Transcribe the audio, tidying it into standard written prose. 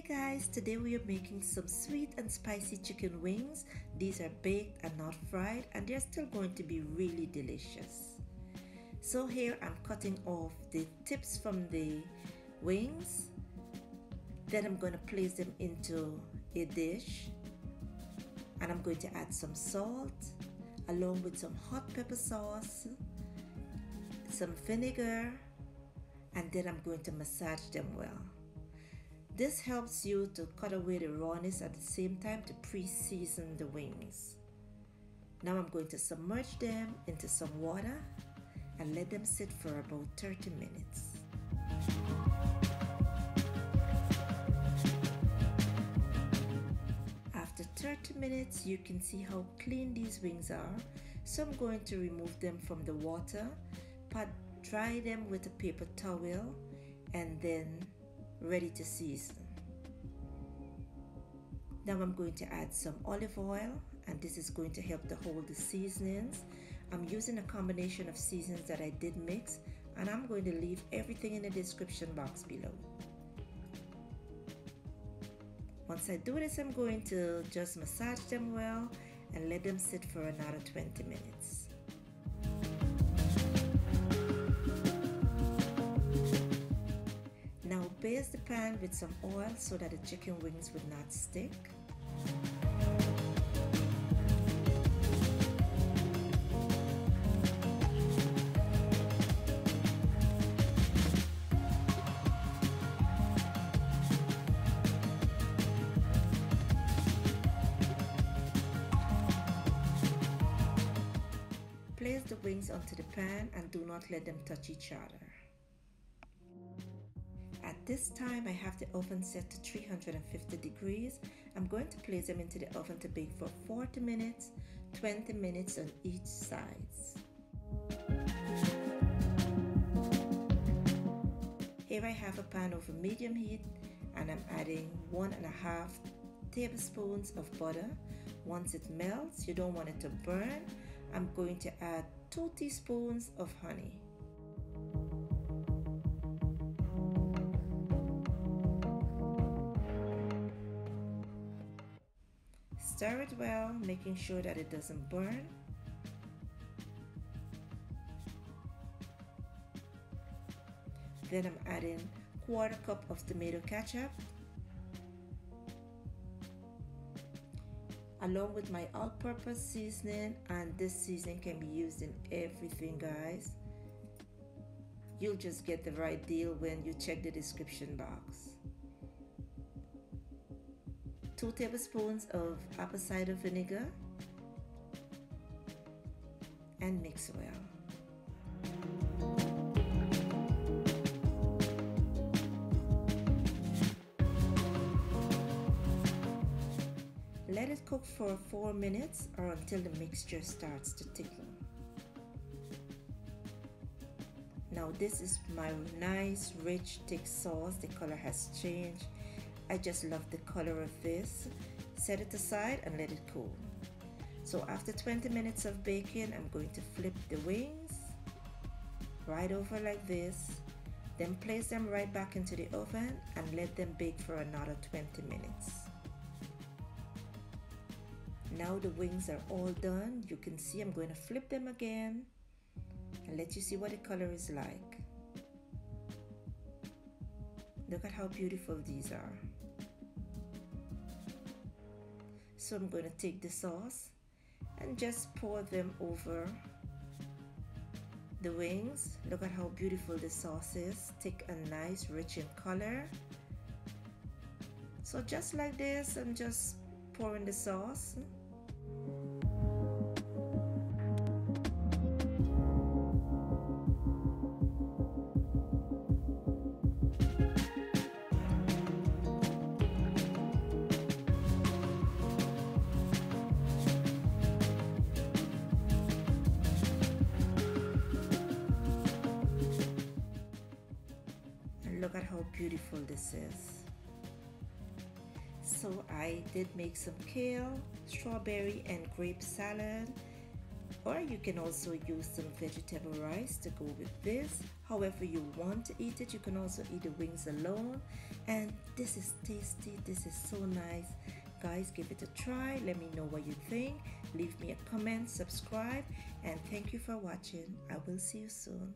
Hey guys, today we are making some sweet and spicy chicken wings. These are baked and not fried, and they're still going to be really delicious. So here I'm cutting off the tips from the wings. Then I'm going to place them into a dish, and I'm going to add some salt along with some hot pepper sauce, some vinegar, and then I'm going to massage them well. This helps you to cut away the rawness at the same time to pre-season the wings. Now I'm going to submerge them into some water and let them sit for about 30 minutes. After 30 minutes, you can see how clean these wings are. So I'm going to remove them from the water, dry them with a paper towel, and then ready to season. Now I'm going to add some olive oil, and this is going to help to hold the seasonings. I'm using a combination of seasonings that I did mix, and I'm going to leave everything in the description box below. Once I do this, I'm going to just massage them well and let them sit for another 20 minutes. Now baste the pan with some oil so that the chicken wings would not stick. Place the wings onto the pan and do not let them touch each other. At this time, I have the oven set to 350 degrees. I'm going to place them into the oven to bake for 40 minutes, 20 minutes on each side. Here I have a pan over medium heat, and I'm adding 1.5 tablespoons of butter. Once it melts, you don't want it to burn, I'm going to add 2 teaspoons of honey. Stir it well, making sure that it doesn't burn. Then I'm adding 1/4 cup of tomato ketchup, along with my all-purpose seasoning, and this seasoning can be used in everything, guys. You'll just get the right deal when you check the description box. 2 tablespoons of apple cider vinegar, and mix well. Let it cook for 4 minutes or until the mixture starts to thicken. Now this is my nice, rich, thick sauce. The color has changed. I just love the color of this. Set it aside and let it cool. So after 20 minutes of baking, I'm going to flip the wings right over like this, then place them right back into the oven and let them bake for another 20 minutes. Now the wings are all done. You can see I'm going to flip them again and let you see what the color is like. Look at how beautiful these are. So I'm going to take the sauce and just pour them over the wings. Look at how beautiful the sauce is, thick and nice, rich in color. So just like this, I'm just pouring the sauce. Look at how beautiful this is. So I did make some kale, strawberry and grape salad, or you can also use some vegetable rice to go with this. However you want to eat it. You can also eat the wings alone, and this is tasty. This is so nice. Guys, give it a try. Let me know what you think. Leave me a comment, subscribe, and thank you for watching. I will see you soon.